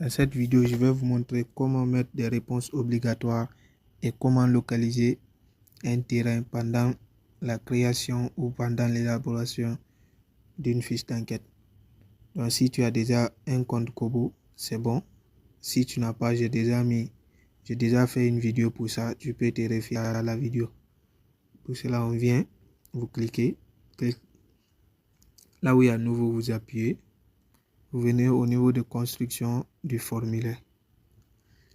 Dans cette vidéo, je vais vous montrer comment mettre des réponses obligatoires et comment localiser un terrain pendant la création ou pendant l'élaboration d'une fiche d'enquête. Donc si tu as déjà un compte Kobo, c'est bon. Si tu n'as pas, j'ai déjà fait une vidéo pour ça. Tu peux te référer à la vidéo. Pour cela, on vient, vous cliquez, là où il y a nouveau, vous appuyez. Vous venez au niveau de construction du formulaire.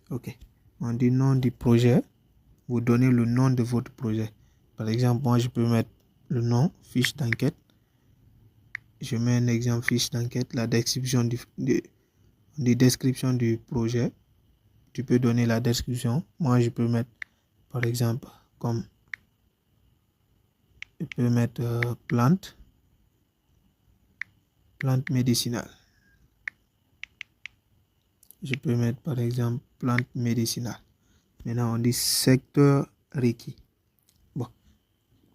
Ok. On dit nom du projet. Vous donnez le nom de votre projet. Par exemple, moi, je peux mettre le nom, fiche d'enquête. Je mets un exemple, fiche d'enquête, la description description du projet. Tu peux donner la description. Moi, je peux mettre, par exemple, comme je peux mettre plante médicinale. Je peux mettre, par exemple, plante médicinale. Maintenant, on dit secteur requis. Bon,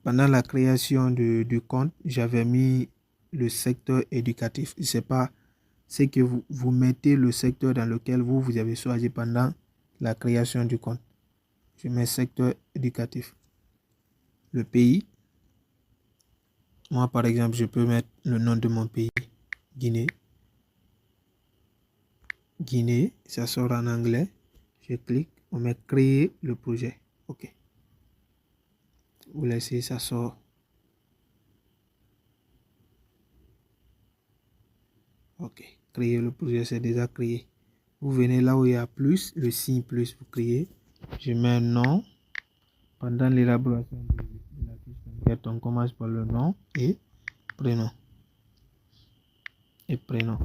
pendant la création du compte, j'avais mis le secteur éducatif. Je sais pas, c'est que vous mettez le secteur dans lequel vous avez choisi pendant la création du compte. Je mets secteur éducatif. Le pays. Moi, par exemple, je peux mettre le nom de mon pays. Guinée. Guinée, ça sort en anglais. Je clique, on met créer le projet. OK. Vous laissez, ça sort. OK. Créer le projet, c'est déjà créé. Vous venez là où il y a plus, le signe plus, vous créez. Je mets un nom. Pendant l'élaboration de la fiche d'enquête, on commence par le nom et prénom. Et prénom.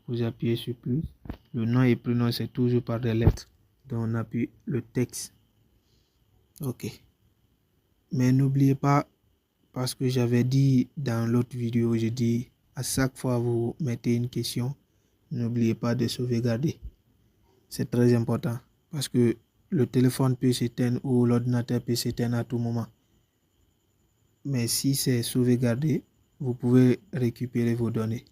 Vous appuyez sur plus. Le nom et prénom, c'est toujours par des lettres. Donc on appuie le texte. OK. Mais n'oubliez pas, parce que j'avais dit dans l'autre vidéo, j'ai dit à chaque fois vous mettez une question, n'oubliez pas de sauvegarder. C'est très important parce que le téléphone peut s'éteindre ou l'ordinateur peut s'éteindre à tout moment. Mais si c'est sauvegardé, vous pouvez récupérer vos données.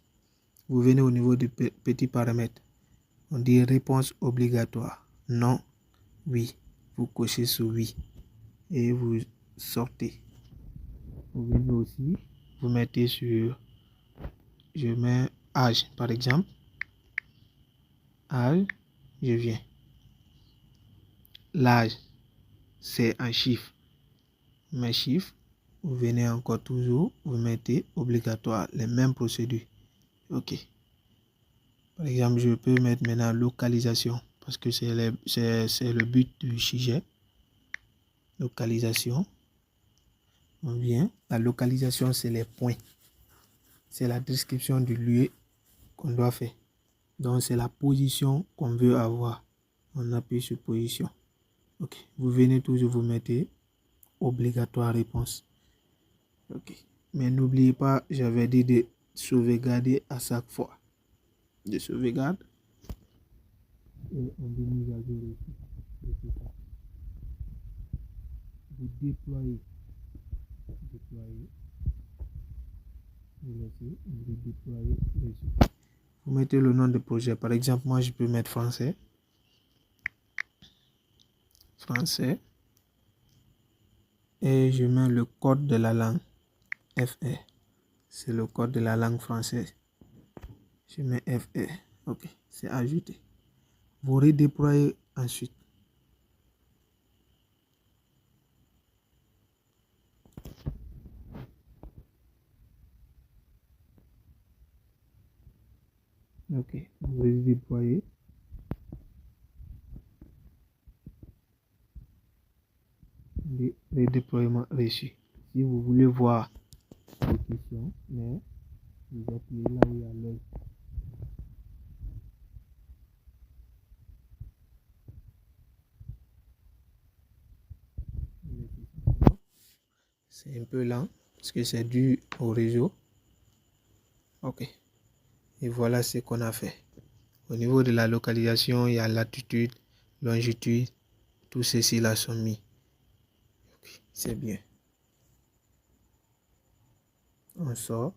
Vous venez au niveau du petit paramètre. On dit réponse obligatoire. Non, oui. Vous cochez sur oui. Et vous sortez. Vous venez aussi, vous mettez sur, je mets âge par exemple. Âge, je viens. L'âge, c'est un chiffre. Mes chiffres, vous venez encore toujours, vous mettez obligatoire, les mêmes procédures. OK. Par exemple, je peux mettre maintenant localisation parce que c'est le but du sujet. Localisation. On vient. La localisation, c'est les points. C'est la description du lieu qu'on doit faire. Donc, c'est la position qu'on veut avoir. On appuie sur position. OK. Vous venez toujours, vous mettez obligatoire réponse. OK. Mais n'oubliez pas, j'avais dit de sauvegarder à chaque fois. De sauvegarde. Et on dit mise à jour ici. Vous déployez. Vous déployez. Vous mettez le nom de projet. Par exemple, moi, je peux mettre français. Français. Et je mets le code de la langue. FR. C'est le code de la langue française. Je mets FR. OK. C'est ajouté. Vous redéployez ensuite. OK. Vous redéployez. Les déploiements reçus. Si vous voulez voir vos questions, mais vous appuyez là où il y a l'œil. C'est un peu lent parce que c'est dû au réseau. OK. Et voilà ce qu'on a fait. Au niveau de la localisation, il y a latitude, longitude, tout ceci là sont mis. Okay. C'est bien. On sort.